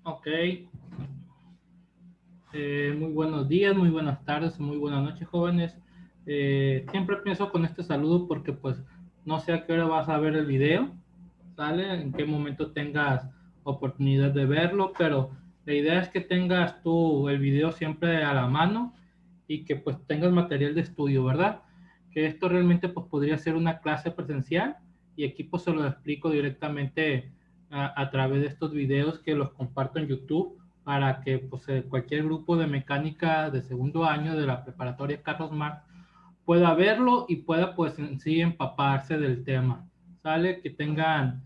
Ok, muy buenos días, muy buenas tardes, muy buenas noches, jóvenes. Siempre pienso con este saludo porque pues no sé a qué hora vas a ver el video, ¿sale? En qué momento tengas oportunidad de verlo, pero la idea es que tengas tú el video siempre a la mano y que pues tengas material de estudio, ¿verdad? Que esto realmente pues podría ser una clase presencial y aquí pues se lo explico directamente a través de estos videos que los comparto en YouTube para que pues, cualquier grupo de mecánica de segundo año de la preparatoria Carlos Marx pueda verlo y pueda pues en sí empaparse del tema, ¿sale? Que tengan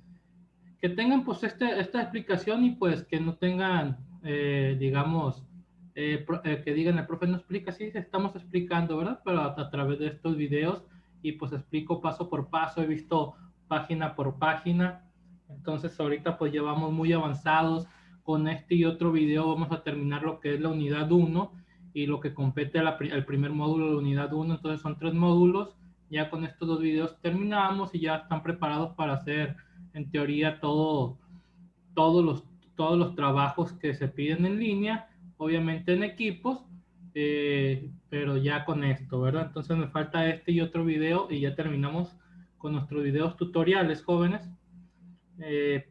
pues esta explicación y pues que no tengan, digamos, que digan el profe no explica, sí, estamos explicando, ¿verdad? Pero a través de estos videos y pues explico paso por paso, he visto página por página, entonces ahorita pues llevamos muy avanzados con este y otro video, vamos a terminar lo que es la unidad uno y lo que compete al primer módulo de la unidad uno, entonces son 3 módulos, ya con estos 2 videos terminamos y ya están preparados para hacer en teoría todos, los, todos los trabajos que se piden en línea, obviamente en equipos, pero ya con esto, ¿verdad? Entonces me falta este y otro video y ya terminamos con nuestros videos tutoriales, jóvenes.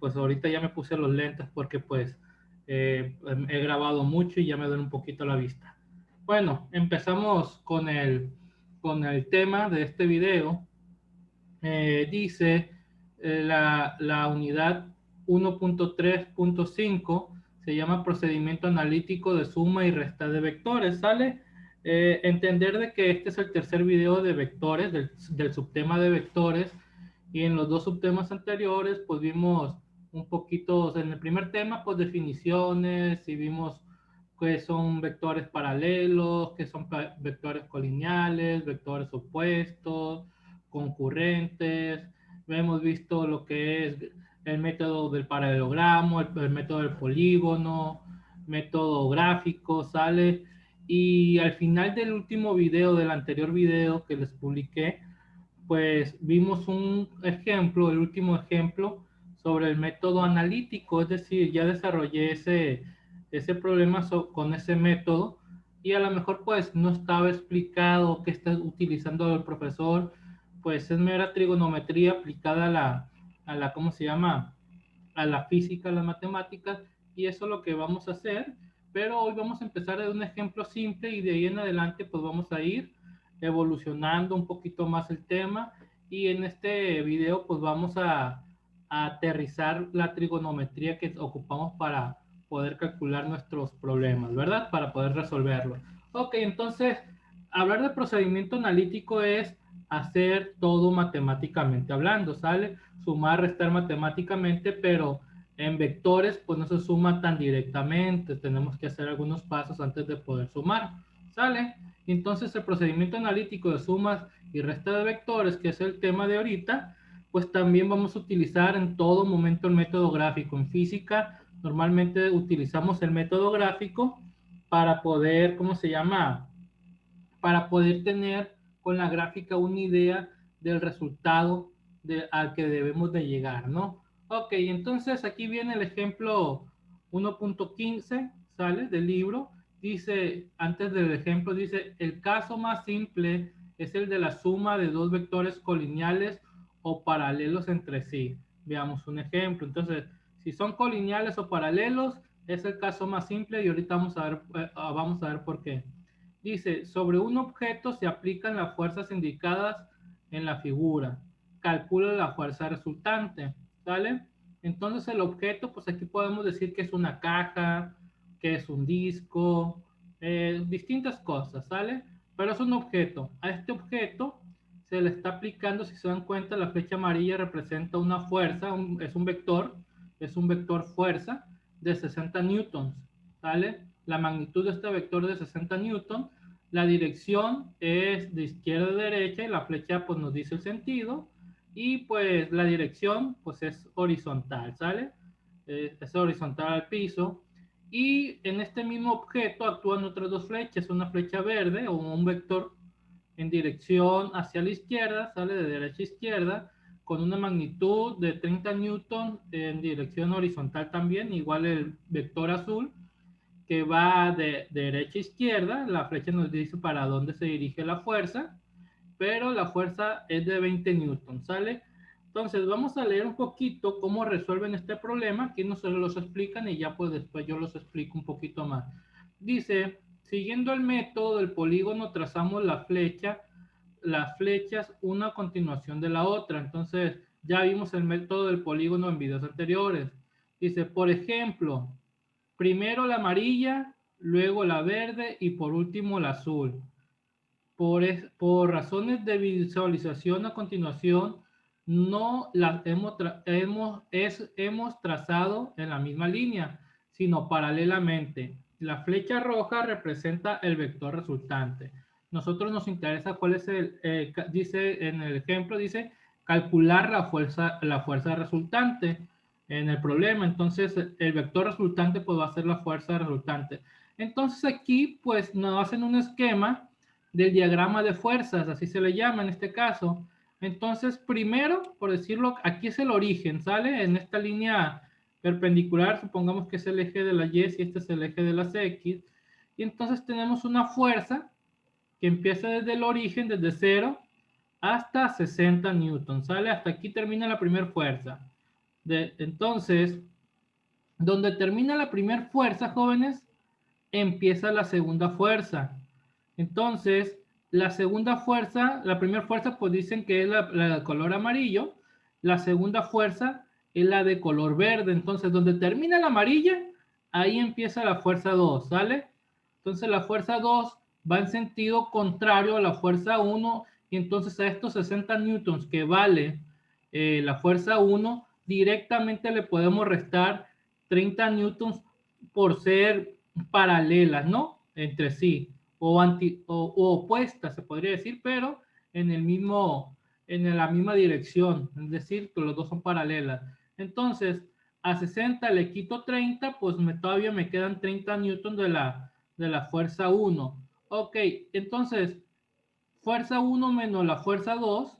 Pues ahorita ya me puse los lentes porque pues he grabado mucho y ya me duele un poquito la vista. Bueno, empezamos con el tema de este video. Dice la unidad 1.3.5 se llama procedimiento analítico de suma y resta de vectores, ¿sale? Entender de que este es el tercer video de vectores, del subtema de vectores, y en los 2 subtemas anteriores, pues vimos un poquito, en el primer tema, pues definiciones, y vimos qué son vectores paralelos, qué son vectores colineales, vectores opuestos, concurrentes, hemos visto lo que es el método del paralelogramo, el método del polígono, método gráfico, ¿sale? Y al final del último video, del anterior video que les publiqué, pues vimos un ejemplo, el último ejemplo, sobre el método analítico, es decir, ya desarrollé ese problema con ese método y a lo mejor pues no estaba explicado qué está utilizando el profesor, pues es mera trigonometría aplicada a la ¿cómo se llama? A la física, a las matemáticas, y eso es lo que vamos a hacer, pero hoy vamos a empezar de un ejemplo simple y de ahí en adelante pues vamos a ir evolucionando un poquito más el tema y en este video pues vamos a aterrizar la trigonometría que ocupamos para poder calcular nuestros problemas, ¿verdad? Para poder resolverlos. Ok, entonces, hablar de procedimiento analítico es hacer todo matemáticamente hablando, ¿sale? Sumar, restar matemáticamente, pero en vectores pues no se suma tan directamente, tenemos que hacer algunos pasos antes de poder sumar, ¿sale? Entonces el procedimiento analítico de sumas y resta de vectores, que es el tema de ahorita, pues también vamos a utilizar en todo momento el método gráfico. En física normalmente utilizamos el método gráfico para poder, ¿cómo se llama? Para poder tener con la gráfica una idea del resultado al que debemos de llegar, ¿no? Ok, entonces aquí viene el ejemplo 1.15, ¿sale? Del libro. Dice, antes del ejemplo, dice, el caso más simple es el de la suma de 2 vectores colineales o paralelos entre sí. Veamos un ejemplo. Entonces, si son colineales o paralelos, es el caso más simple y ahorita vamos a ver por qué. Dice, sobre un objeto se aplican las fuerzas indicadas en la figura. Calcula la fuerza resultante, ¿sale? Entonces el objeto, pues aquí podemos decir que es una caja, que es un disco, distintas cosas, ¿sale? Pero es un objeto. A este objeto se le está aplicando, si se dan cuenta, la flecha amarilla representa una fuerza, es un vector fuerza de 60 newtons, ¿sale? La magnitud de este vector de 60 newtons, la dirección es de izquierda a derecha y la flecha pues nos dice el sentido y pues la dirección pues es horizontal, ¿sale? Es horizontal al piso y en este mismo objeto actúan otras 2 flechas, una flecha verde o un vector en dirección hacia la izquierda, sale de derecha a izquierda, con una magnitud de 30 newton en dirección horizontal también, igual el vector azul, que va de derecha a izquierda. La flecha nos dice para dónde se dirige la fuerza, pero la fuerza es de 20 newton, ¿sale? Entonces vamos a leer un poquito cómo resuelven este problema. Aquí nos los explican y ya pues después yo los explico un poquito más. Dice, siguiendo el método del polígono trazamos las flechas una a continuación de la otra. Entonces ya vimos el método del polígono en videos anteriores. Dice, por ejemplo, primero la amarilla, luego la verde y por último la azul. Por razones de visualización a continuación, no las hemos trazado en la misma línea, sino paralelamente. La flecha roja representa el vector resultante. Nosotros nos interesa cuál es dice en el ejemplo, dice calcular la fuerza resultante en el problema. Entonces, el vector resultante pues va a ser la fuerza resultante. Entonces, aquí pues nos hacen un esquema del diagrama de fuerzas, así se le llama en este caso. Entonces, primero, por decirlo, aquí es el origen, ¿sale? En esta línea perpendicular, supongamos que es el eje de la Y y este es el eje de las X. Y entonces tenemos una fuerza que empieza desde el origen, desde 0 hasta 60 newtons, ¿sale? Hasta aquí termina la primera fuerza. Entonces, donde termina la primera fuerza, jóvenes, empieza la segunda fuerza. Entonces, la segunda fuerza, la primera fuerza, pues dicen que es la de color amarillo. La segunda fuerza es la de color verde. Entonces, donde termina la amarilla, ahí empieza la fuerza 2, ¿sale? Entonces, la fuerza 2 va en sentido contrario a la fuerza 1. Y entonces, a estos 60 newtons que vale la fuerza 1, directamente le podemos restar 30 newtons por ser paralelas, ¿no? Entre sí, o opuestas, se podría decir, pero en la misma dirección, es decir, que los dos son paralelas. Entonces, a 60 le quito 30, pues todavía me quedan 30 newtons de la fuerza 1. Ok, entonces, fuerza 1 menos la fuerza 2,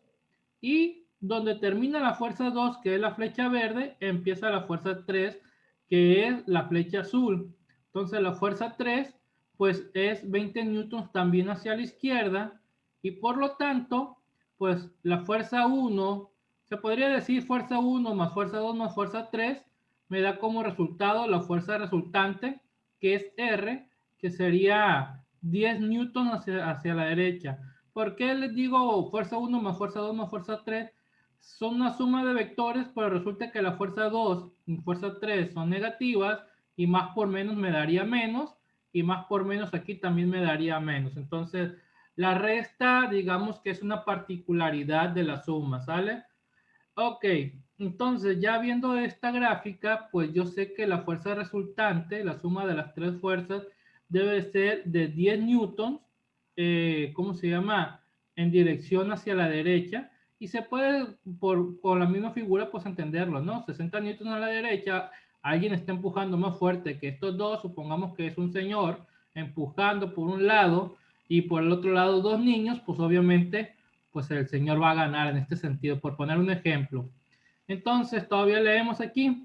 y donde termina la fuerza 2, que es la flecha verde, empieza la fuerza 3, que es la flecha azul. Entonces la fuerza 3 pues es 20 newtons también hacia la izquierda, y por lo tanto pues la fuerza 1, se podría decir fuerza 1 más fuerza 2 más fuerza 3, me da como resultado la fuerza resultante, que es R, que sería 10 newtons hacia la derecha. ¿Por qué les digo fuerza 1 más fuerza 2 más fuerza 3? Son una suma de vectores, pero resulta que la fuerza 2 y fuerza 3 son negativas, y más por menos me daría menos, y más por menos aquí también me daría menos. Entonces, la resta, digamos que es una particularidad de la suma, ¿sale? Ok, entonces ya viendo esta gráfica, pues yo sé que la fuerza resultante, la suma de las tres fuerzas, debe ser de 10 newtons, ¿cómo se llama? En dirección hacia la derecha, y se puede, por la misma figura, pues entenderlo, ¿no? 60 newtons a la derecha, alguien está empujando más fuerte que estos dos, supongamos que es un señor empujando por un lado, y por el otro lado dos niños, pues obviamente pues el señor va a ganar en este sentido, por poner un ejemplo. Entonces, todavía leemos aquí.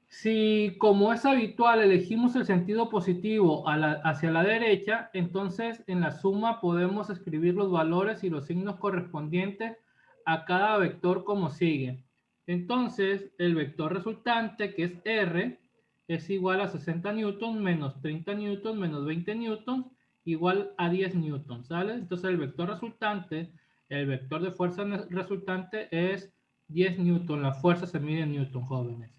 Si, como es habitual, elegimos el sentido positivo hacia la derecha, entonces en la suma podemos escribir los valores y los signos correspondientes a cada vector como sigue. Entonces, el vector resultante, que es R, es igual a 60 newtons menos 30 newtons menos 20 newtons, igual a 10 newtons, ¿sale? Entonces, el vector resultante, el vector de fuerza resultante es 10 newtons. La fuerza se mide en newtons, jóvenes.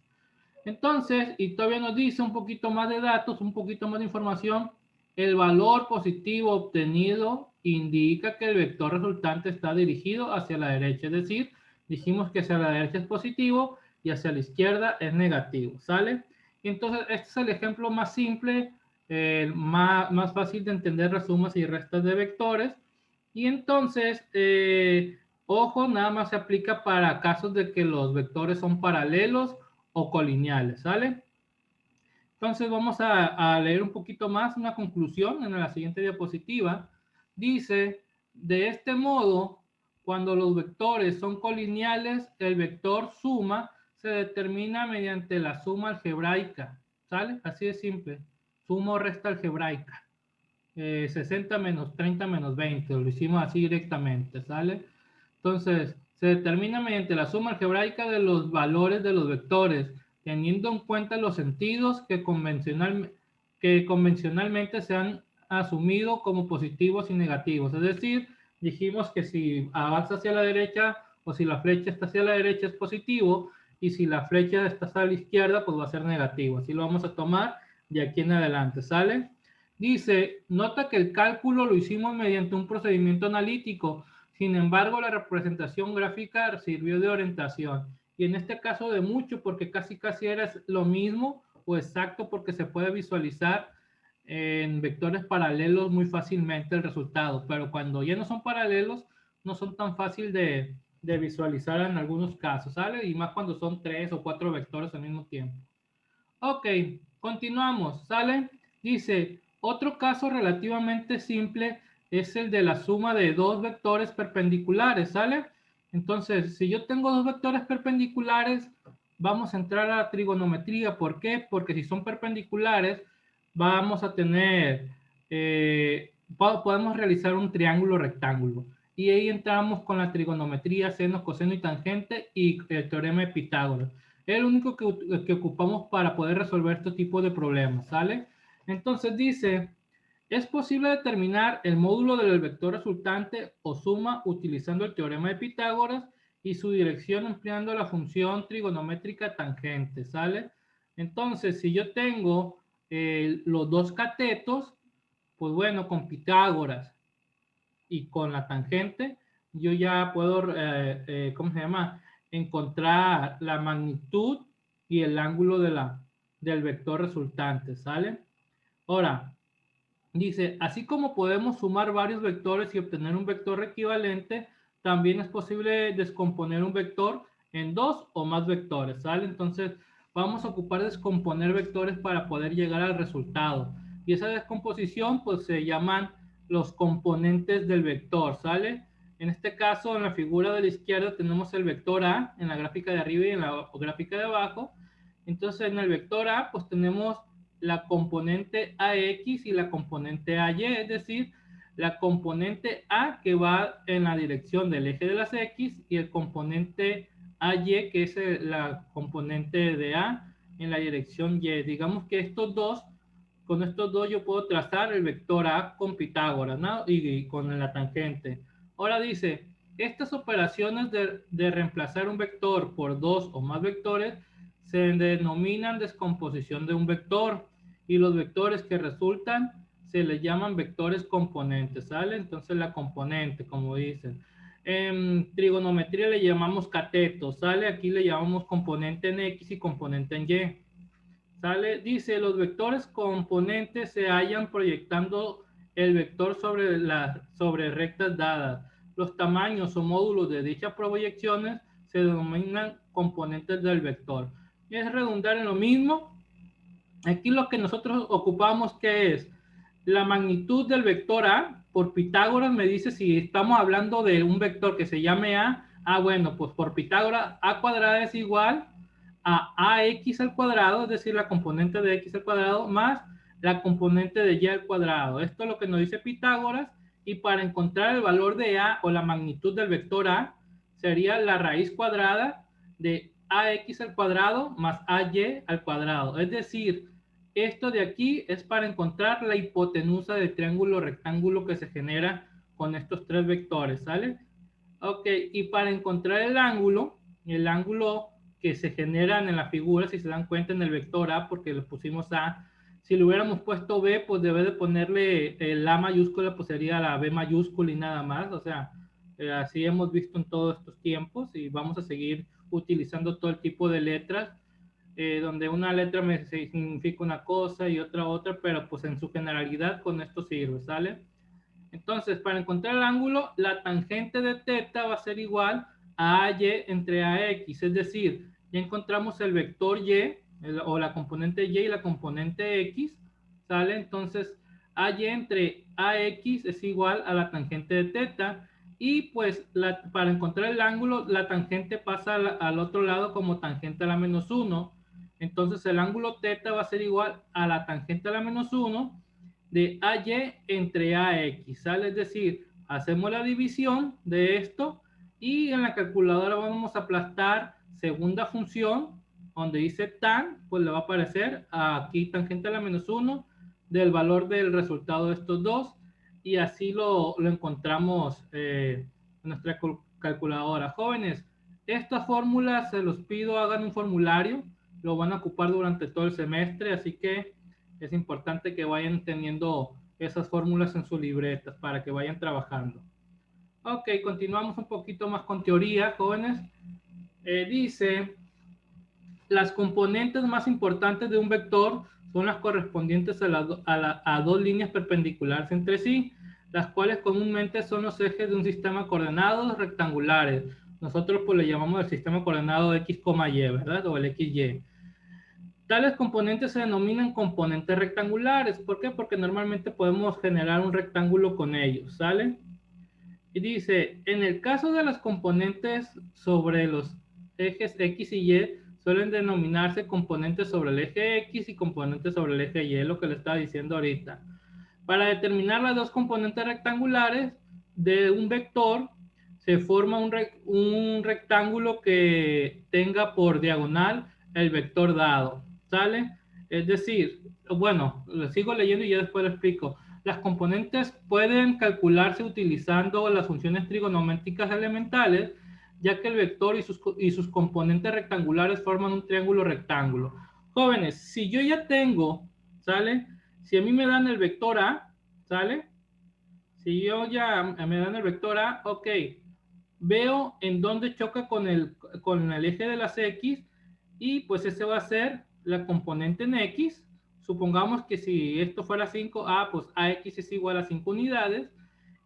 Entonces, y todavía nos dice un poquito más de datos, un poquito más de información. El valor positivo obtenido indica que el vector resultante está dirigido hacia la derecha, es decir, dijimos que hacia la derecha es positivo y hacia la izquierda es negativo, ¿sale? Entonces, este es el ejemplo más simple, más fácil de entender las sumas y restas de vectores. Y entonces, ojo, nada más se aplica para casos de que los vectores son paralelos o colineales, ¿sale? Entonces vamos a leer un poquito más una conclusión en la siguiente diapositiva. Dice, de este modo, Cuando los vectores son colineales, el vector suma se determina mediante la suma algebraica, ¿sale? Así de simple, suma o resta algebraica. 60 menos 30 menos 20, lo hicimos así directamente, ¿sale? Entonces, se determina mediante la suma algebraica de los valores de los vectores, teniendo en cuenta los sentidos que convencionalmente se han asumido como positivos y negativos. Es decir, dijimos que si avanza hacia la derecha o si la flecha está hacia la derecha es positivo y si la flecha está hacia la izquierda pues va a ser negativo. Así lo vamos a tomar de aquí en adelante, ¿sale? Dice, nota que el cálculo lo hicimos mediante un procedimiento analítico, sin embargo la representación gráfica sirvió de orientación. Y en este caso de mucho, porque casi era lo mismo o exacto, porque se puede visualizar en vectores paralelos muy fácilmente el resultado, pero cuando ya no son paralelos, no son tan fácil de visualizar en algunos casos, ¿sale? Y más cuando son 3 o 4 vectores al mismo tiempo. Ok, continuamos, ¿sale? Dice, otro caso relativamente simple es el de la suma de dos vectores perpendiculares, ¿sale? Entonces, si yo tengo dos vectores perpendiculares, vamos a entrar a la trigonometría. ¿Por qué? Porque si son perpendiculares, vamos a tener, podemos realizar un triángulo rectángulo. Y ahí entramos con la trigonometría, seno, coseno y tangente y el teorema de Pitágoras. Es el único que ocupamos para poder resolver este tipo de problemas, ¿sale? Entonces dice, es posible determinar el módulo del vector resultante o suma utilizando el teorema de Pitágoras y su dirección empleando la función trigonométrica tangente, ¿sale? Entonces, si yo tengo los dos catetos, pues bueno, con Pitágoras y con la tangente, yo ya puedo, ¿cómo se llama? Encontrar la magnitud y el ángulo del vector resultante, ¿sale? Ahora, dice, así como podemos sumar varios vectores y obtener un vector equivalente, también es posible descomponer un vector en dos o más vectores, ¿sale? Entonces, vamos a ocupar descomponer vectores para poder llegar al resultado. Y esa descomposición, pues, se llaman los componentes del vector, ¿sale? En este caso, en la figura de la izquierda tenemos el vector A en la gráfica de arriba y en la gráfica de abajo. Entonces, en el vector A, pues tenemos la componente AX y la componente AY, es decir, la componente A que va en la dirección del eje de las X y el componente AY que es la componente de A en la dirección Y. Digamos que con estos dos yo puedo trazar el vector A con Pitágoras, ¿no? Y con la tangente. Ahora dice, estas operaciones de reemplazar un vector por dos o más vectores se denominan descomposición de un vector y los vectores que resultan se les llaman vectores componentes, ¿sale? Entonces la componente, como dicen. En trigonometría le llamamos cateto, ¿sale? Aquí le llamamos componente en X y componente en Y. ¿Sale? Dice, los vectores componentes se hallan proyectando el vector sobre rectas dadas. Los tamaños o módulos de dichas proyecciones se denominan componentes del vector. Es redundar en lo mismo. Aquí lo que nosotros ocupamos que es la magnitud del vector A. Por Pitágoras me dice si estamos hablando de un vector que se llame A. Bueno, pues por Pitágoras A cuadrada es igual a ax al cuadrado, es decir, la componente de x al cuadrado más la componente de y al cuadrado. Esto es lo que nos dice Pitágoras y para encontrar el valor de a o la magnitud del vector a sería la raíz cuadrada de ax al cuadrado más ay al cuadrado. Es decir, esto de aquí es para encontrar la hipotenusa del triángulo rectángulo que se genera con estos tres vectores, ¿sale? Ok, y para encontrar el ángulo que se generan en la figura, si se dan cuenta en el vector A, porque le pusimos A, si le hubiéramos puesto B, pues debe de ponerle la mayúscula, pues sería la B mayúscula y nada más, o sea, así hemos visto en todos estos tiempos y vamos a seguir utilizando todo el tipo de letras, donde una letra me significa una cosa y otra, pero pues en su generalidad con esto sirve, ¿sale? Entonces, para encontrar el ángulo, la tangente de θ va a ser igual a AY entre AX, es decir, ya encontramos el vector Y, o la componente Y y la componente X, ¿sale? Entonces, AY entre AX es igual a la tangente de θ, y pues para encontrar el ángulo, la tangente pasa al otro lado como tangente a la menos 1. Entonces el ángulo θ va a ser igual a la tangente a la menos 1 de AY entre AX, ¿sale? Es decir, hacemos la división de esto y en la calculadora vamos a aplastar segunda función, donde dice tan, pues le va a aparecer aquí tangente a la menos 1 del valor del resultado de estos dos, y así lo encontramos en nuestra calculadora. Jóvenes, estas fórmulas se los pido hagan un formulario, lo van a ocupar durante todo el semestre, así que es importante que vayan teniendo esas fórmulas en sus libretas para que vayan trabajando. Ok, continuamos un poquito más con teoría, jóvenes. Dice, las componentes más importantes de un vector son las correspondientes a dos líneas perpendiculares entre sí, las cuales comúnmente son los ejes de un sistema de coordenados rectangulares. Nosotros pues le llamamos el sistema coordenado X, Y, ¿verdad? O el XY. Tales componentes se denominan componentes rectangulares. ¿Por qué? Porque normalmente podemos generar un rectángulo con ellos, ¿sale? Y dice, en el caso de las componentes sobre los ejes X y Y, suelen denominarse componentes sobre el eje X y componentes sobre el eje Y, lo que le estaba diciendo ahorita. Para determinar las dos componentes rectangulares de un vector, se forma un rectángulo que tenga por diagonal el vector dado, ¿sale? Es decir, bueno, lo sigo leyendo y ya después lo explico. Las componentes pueden calcularse utilizando las funciones trigonométricas elementales, ya que el vector y sus componentes rectangulares forman un triángulo rectángulo. Jóvenes, si yo ya tengo, ¿sale? Si a mí me dan el vector A, ¿sale? Si yo ya me dan el vector A, ok, veo en dónde choca con el eje de las X y pues ese va a ser la componente en X. Supongamos que si esto fuera 5, pues AX es igual a 5 unidades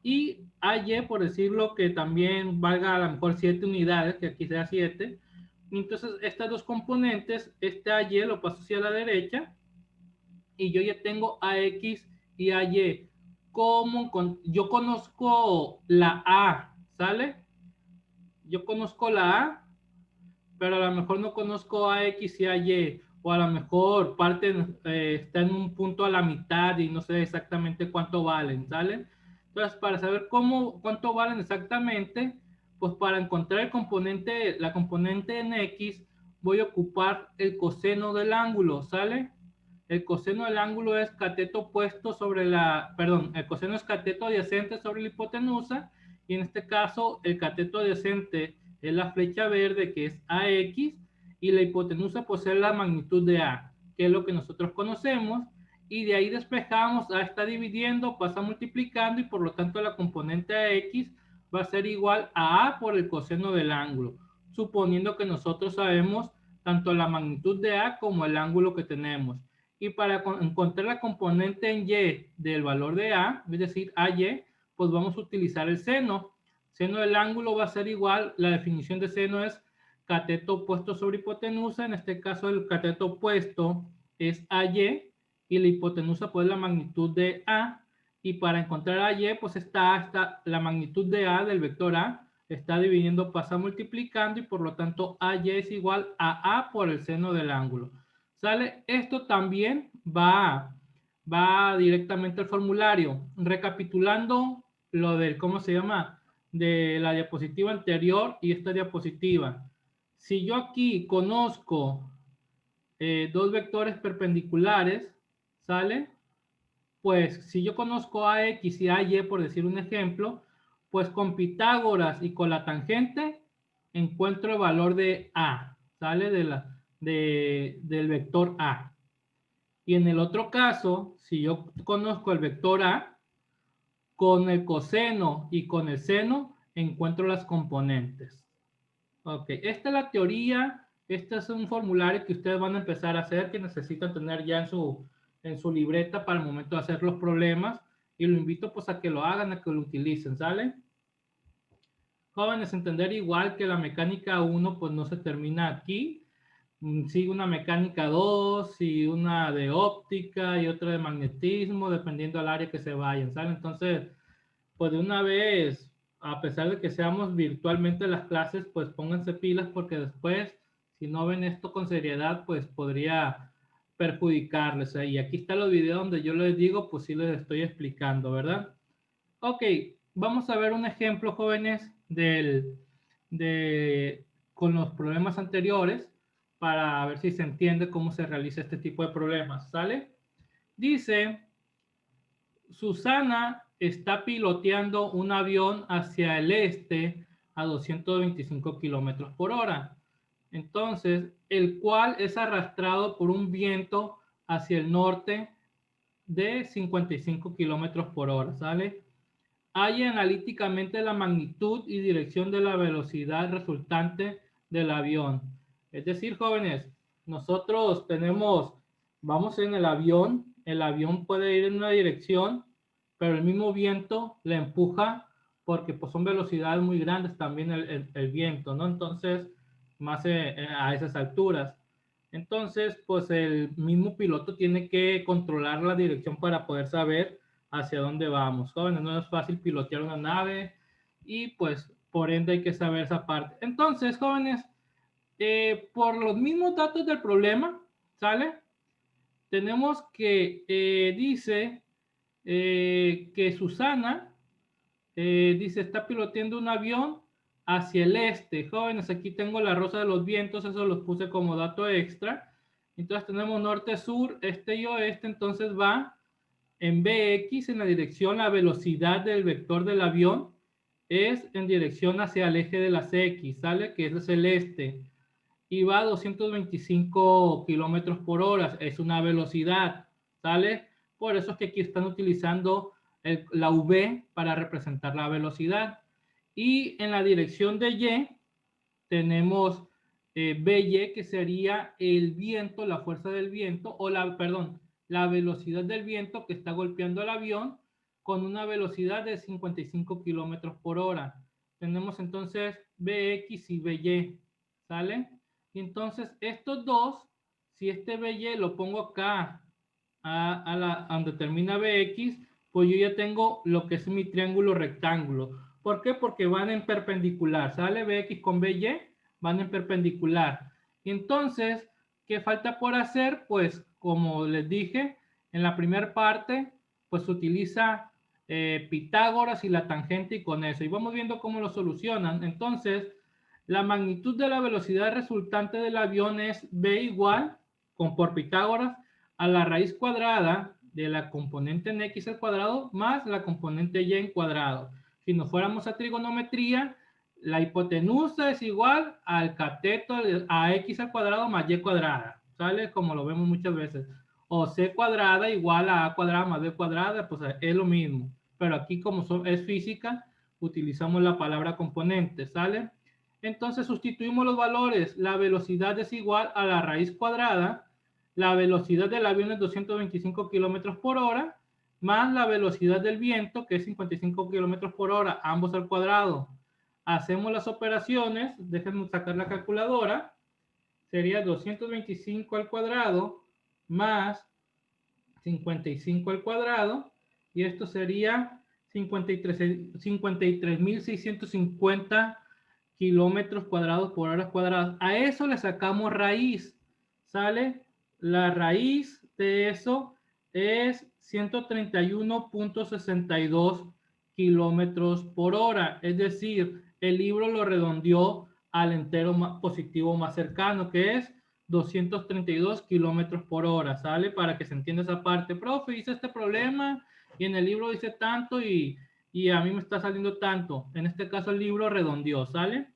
y AY, por decirlo que también valga a lo mejor 7 unidades, que aquí sea 7. Entonces estas dos componentes, este AY lo paso hacia la derecha y yo ya tengo AX y AY. Yo conozco la A, ¿sale? Yo conozco la A, pero a lo mejor no conozco a X y a Y, o a lo mejor está en un punto a la mitad y no sé exactamente cuánto valen, ¿sale? Entonces, para saber cuánto valen exactamente, pues para encontrar la componente en X, voy a ocupar el coseno del ángulo, ¿sale? El coseno del ángulo es cateto opuesto sobre el coseno es cateto adyacente sobre la hipotenusa, y en este caso el cateto adyacente es la flecha verde, que es AX, y la hipotenusa pues es la magnitud de A, que es lo que nosotros conocemos, y de ahí despejamos, A está dividiendo, pasa multiplicando, y por lo tanto la componente AX va a ser igual a A por el coseno del ángulo, suponiendo que nosotros sabemos tanto la magnitud de A como el ángulo que tenemos. Y para encontrar la componente en Y del valor de A, es decir, AY, pues vamos a utilizar el seno. Seno del ángulo va a ser igual, la definición de seno es cateto opuesto sobre hipotenusa, en este caso el cateto opuesto es AY y la hipotenusa pues la magnitud de A, y para encontrar AY pues está la magnitud de A del vector A, está dividiendo, pasa multiplicando, y por lo tanto AY es igual a A por el seno del ángulo. ¿Sale? Esto también va directamente al formulario. Recapitulando lo del, ¿cómo se llama? De la diapositiva anterior y esta diapositiva. Si yo aquí conozco dos vectores perpendiculares, ¿sale? Pues si yo conozco a X y a Y, por decir un ejemplo, pues con Pitágoras y con la tangente encuentro el valor de A, ¿sale? Del vector A. Y en el otro caso, si yo conozco el vector A, con el coseno y con el seno encuentro las componentes. Ok, esta es la teoría. Este es un formulario que ustedes van a empezar a hacer, que necesitan tener ya en su libreta para el momento de hacer los problemas. Y lo invito pues a que lo hagan, a que lo utilicen, ¿sale? Jóvenes, entender igual que la mecánica 1 pues no se termina aquí. Sigue una mecánica 2 y una de óptica y otra de magnetismo, dependiendo del área que se vayan, ¿sale? Entonces, pues de una vez a pesar de que seamos virtualmente las clases, pues pónganse pilas porque después, si no ven esto con seriedad, pues podría perjudicarles. Y aquí está los videos donde yo les digo, pues sí les estoy explicando, ¿verdad? Ok, vamos a ver un ejemplo, jóvenes, con los problemas anteriores para ver si se entiende cómo se realiza este tipo de problemas, ¿sale? Dice, Susana está piloteando un avión hacia el este a 225 kilómetros por hora. Entonces, el cual es arrastrado por un viento hacia el norte de 55 kilómetros por hora, ¿sale? Halla analíticamente la magnitud y dirección de la velocidad resultante del avión. Es decir, jóvenes, nosotros vamos en el avión puede ir en una dirección, pero el mismo viento le empuja porque pues, son velocidades muy grandes también el viento, ¿no? Entonces, más a esas alturas. Entonces, pues el mismo piloto tiene que controlar la dirección para poder saber hacia dónde vamos. Jóvenes, no es fácil pilotear una nave y pues por ende hay que saber esa parte. Entonces, jóvenes, por los mismos datos del problema, ¿sale? Tenemos que dice que Susana dice está piloteando un avión hacia el este. Jóvenes, aquí tengo la rosa de los vientos, eso los puse como dato extra. Entonces tenemos norte, sur, este y oeste, entonces va en Bx, en la dirección, la velocidad del vector del avión es en dirección hacia el eje de las X, ¿sale? Que es el este. Y va a 225 kilómetros por hora, es una velocidad, ¿sale? Por eso es que aquí están utilizando la V para representar la velocidad. Y en la dirección de Y tenemos By, que sería el viento, la fuerza del viento, la velocidad del viento que está golpeando el avión con una velocidad de 55 kilómetros por hora. Tenemos entonces Bx y By, ¿sale? Y entonces estos dos, si este By lo pongo acá a donde termina Bx, pues yo ya tengo lo que es mi triángulo rectángulo. ¿Por qué? Porque van en perpendicular, ¿sale? Bx con By van en perpendicular. Y entonces, ¿qué falta por hacer? Pues, como les dije, en la primera parte, pues se utiliza Pitágoras y la tangente y con eso. Y vamos viendo cómo lo solucionan. Entonces, la magnitud de la velocidad resultante del avión es B igual, por Pitágoras, a la raíz cuadrada de la componente en x al cuadrado más la componente y en cuadrado. Si nos fuéramos a trigonometría, la hipotenusa es igual al cateto a x al cuadrado más y cuadrada, ¿sale? Como lo vemos muchas veces. O c cuadrada igual a cuadrada más b cuadrada, pues es lo mismo. Pero aquí como es física, utilizamos la palabra componente, ¿sale? Entonces sustituimos los valores. La velocidad es igual a la raíz cuadrada. La velocidad del avión es 225 kilómetros por hora, más la velocidad del viento, que es 55 kilómetros por hora, ambos al cuadrado. Hacemos las operaciones, déjenme sacar la calculadora, sería 225 al cuadrado más 55 al cuadrado, y esto sería 53.650 kilómetros cuadrados por horas cuadradas. A eso le sacamos raíz, ¿sale? La raíz de eso es 131.62 kilómetros por hora, es decir, el libro lo redondeó al entero más positivo más cercano, que es 232 kilómetros por hora, ¿sale? Para que se entienda esa parte. Profe, hice este problema y en el libro dice tanto y a mí me está saliendo tanto. En este caso el libro redondeó, ¿sale?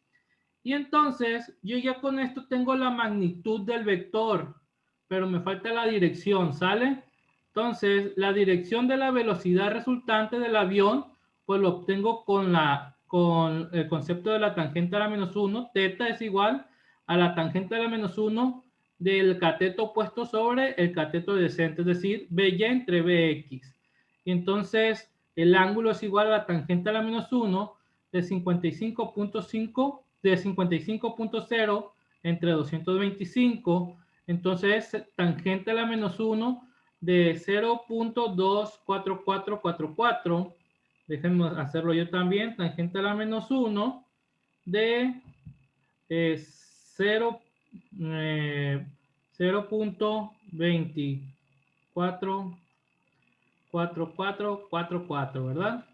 Y entonces yo ya con esto tengo la magnitud del vector, pero me falta la dirección, ¿sale? Entonces la dirección de la velocidad resultante del avión, pues lo obtengo con el concepto de la tangente a la menos 1. Teta es igual a la tangente a la menos 1 del cateto opuesto sobre el cateto adyacente, es decir, By entre Bx. Y entonces el ángulo es igual a la tangente a la menos 1 de 55.5 de 55.0 entre 225, entonces tangente a la menos 1 de 0.24444 Déjenme hacerlo yo también. Tangente a la menos 1 de 0.244444, ¿verdad?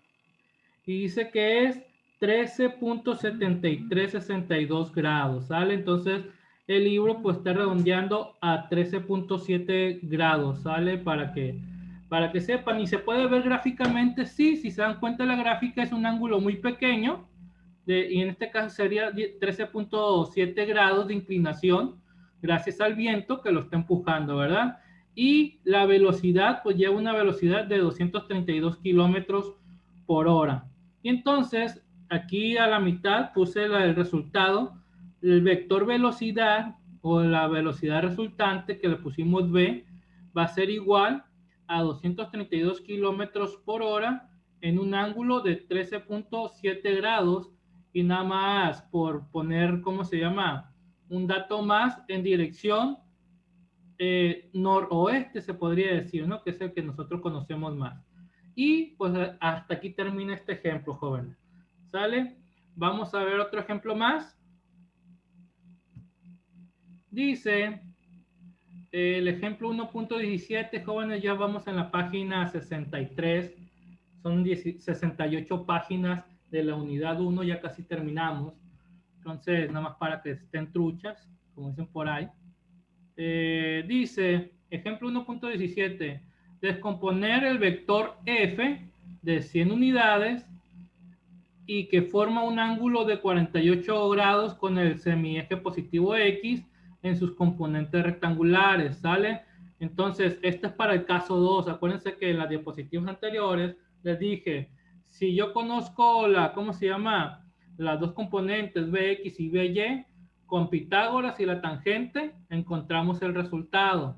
Y dice que es 13.7362 grados, ¿sale? Entonces el libro pues está redondeando a 13.7 grados, ¿sale? Para que sepan, y se puede ver gráficamente, sí, si se dan cuenta la gráfica es un ángulo muy pequeño, y en este caso sería 13.7 grados de inclinación, gracias al viento que lo está empujando, ¿verdad? Y la velocidad, pues lleva una velocidad de 232 kilómetros por hora. Y entonces, aquí a la mitad puse el resultado, el vector velocidad o la velocidad resultante que le pusimos v va a ser igual a 232 kilómetros por hora en un ángulo de 13.7 grados, y nada más por poner, ¿cómo se llama? Un dato más en dirección noroeste, se podría decir, ¿no? Que es el que nosotros conocemos más. Y pues hasta aquí termina este ejemplo, jóvenes. ¿Sale? Vamos a ver otro ejemplo más. Dice, el ejemplo 1.17, jóvenes, ya vamos en la página 63. Son 68 páginas de la unidad 1, ya casi terminamos. Entonces, nada más para que estén truchas, como dicen por ahí. Dice, ejemplo 1.17, descomponer el vector f de 100 unidades y que forma un ángulo de 48 grados con el semieje positivo x en sus componentes rectangulares, ¿sale? Entonces, esto es para el caso 2. Acuérdense que en las diapositivas anteriores les dije, si yo conozco ¿cómo se llama? Las dos componentes bx y by, con Pitágoras y la tangente encontramos el resultado.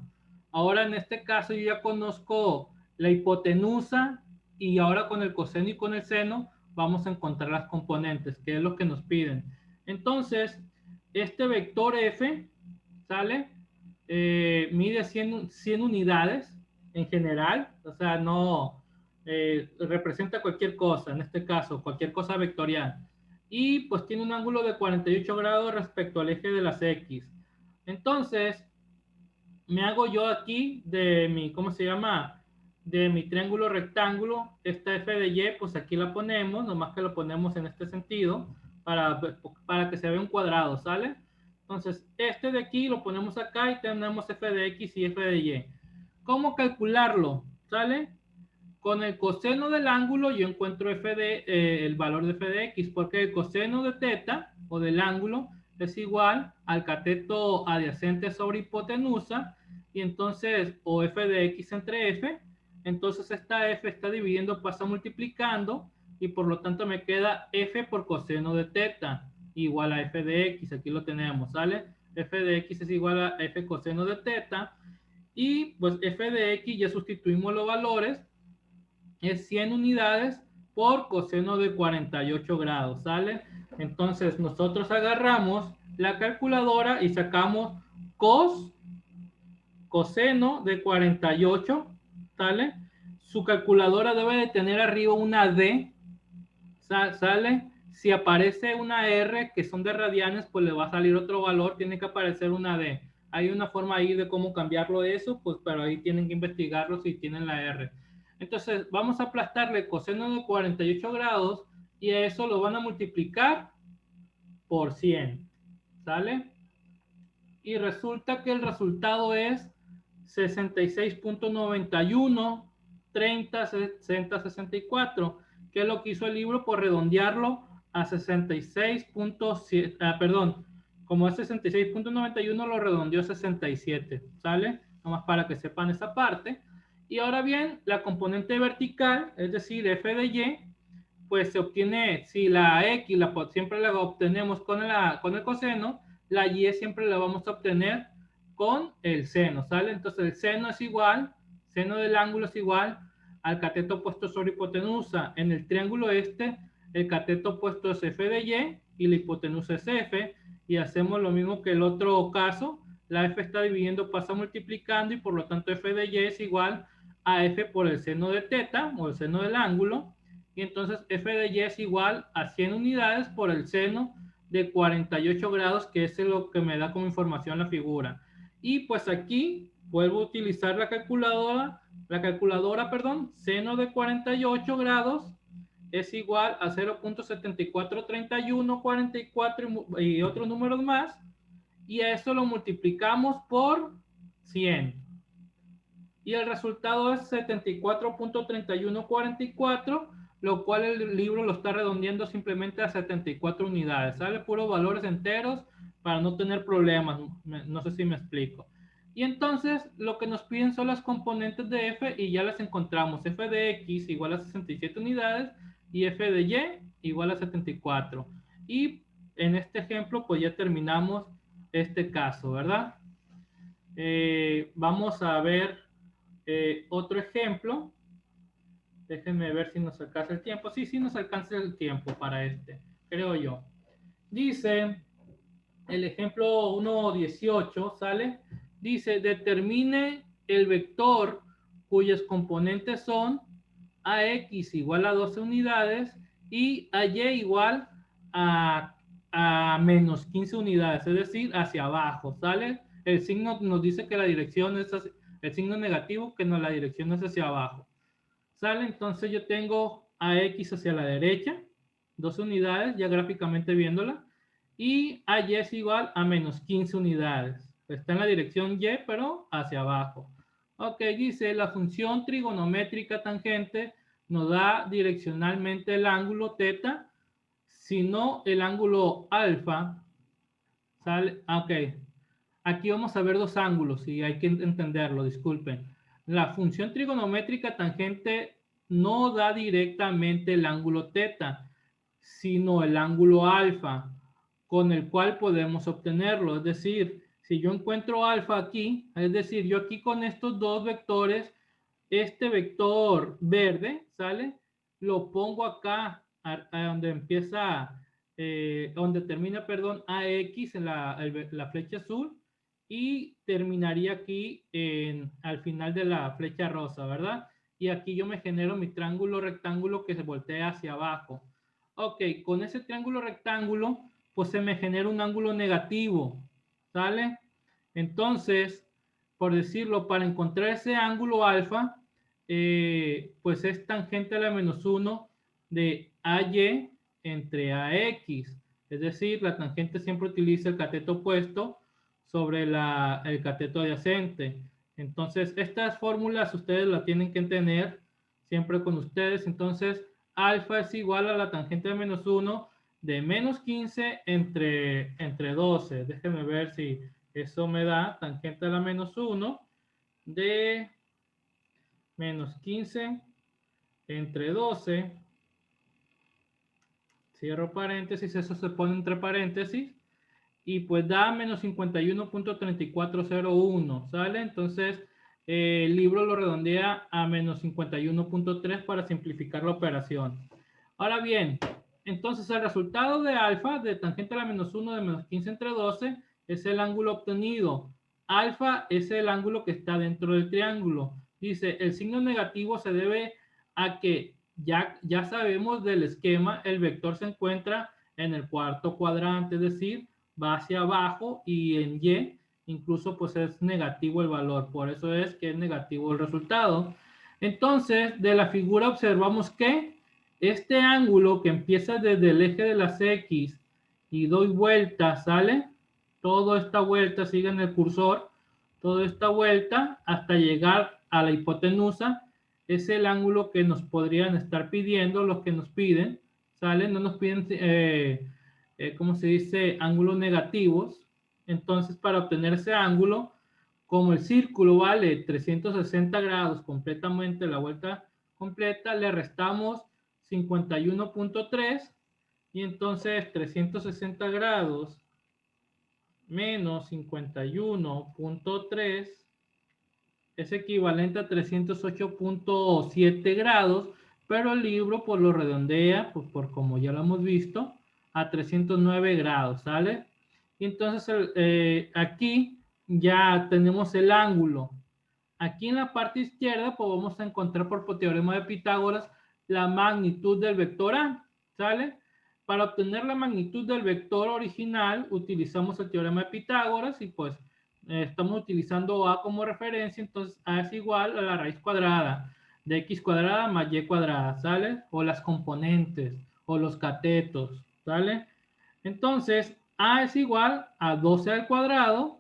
Ahora en este caso yo ya conozco la hipotenusa, y ahora con el coseno y con el seno vamos a encontrar las componentes, que es lo que nos piden. Entonces, este vector f, ¿sale? Mide 100 unidades en general, o sea, no representa cualquier cosa, en este caso, cualquier cosa vectorial. Y pues tiene un ángulo de 48 grados respecto al eje de las X. Entonces, me hago yo aquí de mi, ¿cómo se llama? De mi triángulo rectángulo, esta f de y, pues aquí la ponemos, nomás que lo ponemos en este sentido, para que se vea un cuadrado, ¿sale? Entonces, este de aquí lo ponemos acá y tenemos f de x y f de y. ¿Cómo calcularlo? ¿Sale? Con el coseno del ángulo yo encuentro el valor de f de x, porque el coseno de teta o del ángulo es igual al cateto adyacente sobre hipotenusa, y entonces, o f de x entre f, entonces esta f está dividiendo, pasa multiplicando, y por lo tanto me queda f por coseno de teta igual a f de x. Aquí lo tenemos, ¿sale? F de x es igual a f coseno de teta, y pues f de x ya sustituimos los valores, es 100 unidades por coseno de 48 grados, ¿sale? Entonces nosotros agarramos la calculadora y sacamos coseno de 48, ¿sale? Su calculadora debe de tener arriba una D, ¿sale? Si aparece una R, que son de radianes, pues le va a salir otro valor, tiene que aparecer una D. Hay una forma ahí de cómo cambiarlo eso, pues, pero ahí tienen que investigarlo si tienen la R. Entonces, vamos a aplastarle coseno de 48 grados y a eso lo van a multiplicar por 100, ¿sale? Y resulta que el resultado es 66.91, 30, 60, 64, que es lo que hizo el libro por redondearlo a 66.7, perdón, como es 66.91 lo redondeó a 67, ¿sale? Nomás para que sepan esa parte. Y ahora bien, la componente vertical, es decir, f de y, pues se obtiene, si la x siempre la obtenemos con el coseno, la y siempre la vamos a obtener con el seno, ¿sale? Entonces el seno es igual, seno del ángulo es igual al cateto opuesto sobre hipotenusa. En el triángulo este, el cateto opuesto es f de y la hipotenusa es f, y hacemos lo mismo que el otro caso, la f está dividiendo, pasa multiplicando, y por lo tanto f de y es igual a f por el seno de teta, o el seno del ángulo, y entonces f de y es igual a 100 unidades por el seno de 48 grados, que es lo que me da como información la figura. Y pues aquí vuelvo a utilizar la calculadora, perdón, seno de 48 grados es igual a 0.743144 y otros números más, y a eso lo multiplicamos por 100. Y el resultado es 74.3144, lo cual el libro lo está redondeando simplemente a 74 unidades. Sale puros valores enteros para no tener problemas. No sé si me explico. Y entonces lo que nos piden son las componentes de f y ya las encontramos. F de x igual a 67 unidades y f de y igual a 74. Y en este ejemplo pues ya terminamos este caso, ¿verdad? Vamos a ver otro ejemplo. Déjenme ver si nos alcanza el tiempo. Sí, sí nos alcanza el tiempo para este, creo yo. Dice el ejemplo 1.18, ¿sale? Dice, determine el vector cuyos componentes son ax igual a 12 unidades y ay igual a menos 15 unidades, es decir, hacia abajo, ¿sale? El signo nos dice que la dirección es hacia, el signo negativo, que no, la dirección es hacia abajo, ¿sale? Entonces yo tengo a x hacia la derecha, 12 unidades, ya gráficamente viéndola, y a y es igual a menos 15 unidades. Está en la dirección y, pero hacia abajo. Ok, dice, la función trigonométrica tangente nos da direccionalmente el ángulo teta, sino el ángulo alfa, ¿sale? Ok, aquí vamos a ver dos ángulos y hay que entenderlo, disculpen. La función trigonométrica tangente no da directamente el ángulo teta, sino el ángulo alfa, con el cual podemos obtenerlo. Es decir, si yo encuentro alfa aquí, es decir, yo aquí con estos dos vectores, este vector verde, ¿sale? Lo pongo acá, a donde empieza, donde termina, perdón, AX en la flecha azul, y terminaría aquí al final de la flecha rosa, ¿verdad? Y aquí yo me genero mi triángulo rectángulo que se voltea hacia abajo. Ok, con ese triángulo rectángulo, pues se me genera un ángulo negativo, ¿sale? Entonces, por decirlo, para encontrar ese ángulo alfa, pues es tangente a la menos 1 de AY entre AX. Es decir, la tangente siempre utiliza el cateto opuesto sobre el cateto adyacente. Entonces, estas fórmulas ustedes las tienen que tener siempre con ustedes. Entonces, alfa es igual a la tangente de menos 1 de menos 15 entre 12. Déjenme ver si eso me da tangente a la menos 1 de menos 15 entre 12. Cierro paréntesis, eso se pone entre paréntesis. Y pues da menos 51.3401, ¿sale? Entonces, el libro lo redondea a menos 51.3 para simplificar la operación. Ahora bien, entonces el resultado de alfa, de tangente a la menos 1 de menos 15 entre 12, es el ángulo obtenido. Alfa es el ángulo que está dentro del triángulo. Dice, el signo negativo se debe a que ya sabemos del esquema, el vector se encuentra en el cuarto cuadrante, es decir, va hacia abajo, y en Y incluso pues es negativo el valor, por eso es que es negativo el resultado. Entonces, de la figura observamos que este ángulo que empieza desde el eje de las X y doy vuelta, ¿sale? Toda esta vuelta, sigue en el cursor, toda esta vuelta hasta llegar a la hipotenusa, es el ángulo que nos podrían estar pidiendo, los que nos piden, ¿sale? No nos piden, ¿cómo se dice? Ángulos negativos. Entonces, para obtener ese ángulo, como el círculo vale 360 grados completamente la vuelta completa, le restamos 51.3 y entonces 360 grados menos 51.3 es equivalente a 308.7 grados, pero el libro pues lo redondea, pues por como ya lo hemos visto, a 309 grados, ¿sale? Y entonces aquí ya tenemos el ángulo. Aquí en la parte izquierda pues vamos a encontrar por teorema de Pitágoras la magnitud del vector A, ¿sale? Para obtener la magnitud del vector original utilizamos el teorema de Pitágoras y pues estamos utilizando A como referencia, entonces A es igual a la raíz cuadrada de x cuadrada más y cuadrada, ¿sale? O las componentes o los catetos, ¿sale? Entonces A es igual a 12 al cuadrado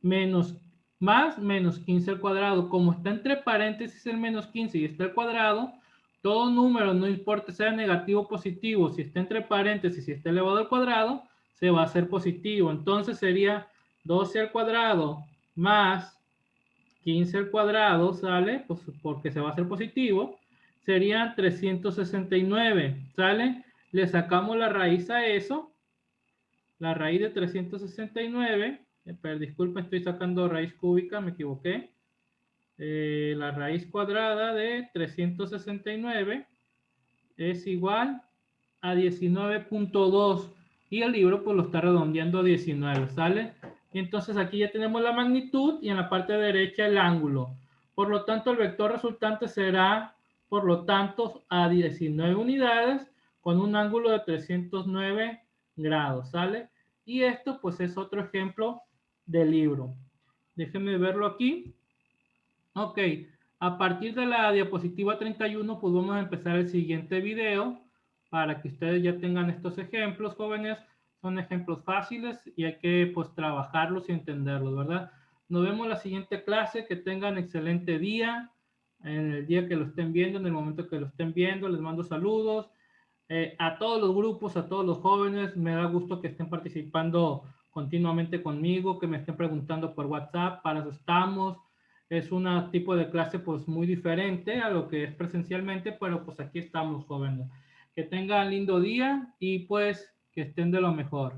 menos más menos 15 al cuadrado. Como está entre paréntesis el menos 15 y está al cuadrado, todo número, no importa sea negativo o positivo, si está entre paréntesis y está elevado al cuadrado, se va a hacer positivo. Entonces sería 12 al cuadrado más 15 al cuadrado, ¿sale? Pues porque se va a hacer positivo, serían 369, ¿sale? Le sacamos la raíz a eso, la raíz de 369, pero disculpen, estoy sacando raíz cúbica, me equivoqué. La raíz cuadrada de 369 es igual a 19.2 y el libro pues lo está redondeando a 19, ¿sale? Y entonces aquí ya tenemos la magnitud y en la parte derecha el ángulo. Por lo tanto, el vector resultante será, por lo tanto, a 19 unidades con un ángulo de 309 grados, ¿sale? Y esto pues es otro ejemplo del libro. Déjenme verlo aquí. Ok, a partir de la diapositiva 31, pues vamos a empezar el siguiente video para que ustedes ya tengan estos ejemplos, jóvenes. Son ejemplos fáciles y hay que pues trabajarlos y entenderlos, ¿verdad? Nos vemos en la siguiente clase. Que tengan excelente día, en el día que lo estén viendo, en el momento que lo estén viendo. Les mando saludos a todos los grupos, a todos los jóvenes. Me da gusto que estén participando continuamente conmigo, que me estén preguntando por WhatsApp. Para eso estamos. Es un tipo de clase pues muy diferente a lo que es presencialmente, pero pues aquí estamos, jóvenes. Que tengan lindo día y pues que estén de lo mejor.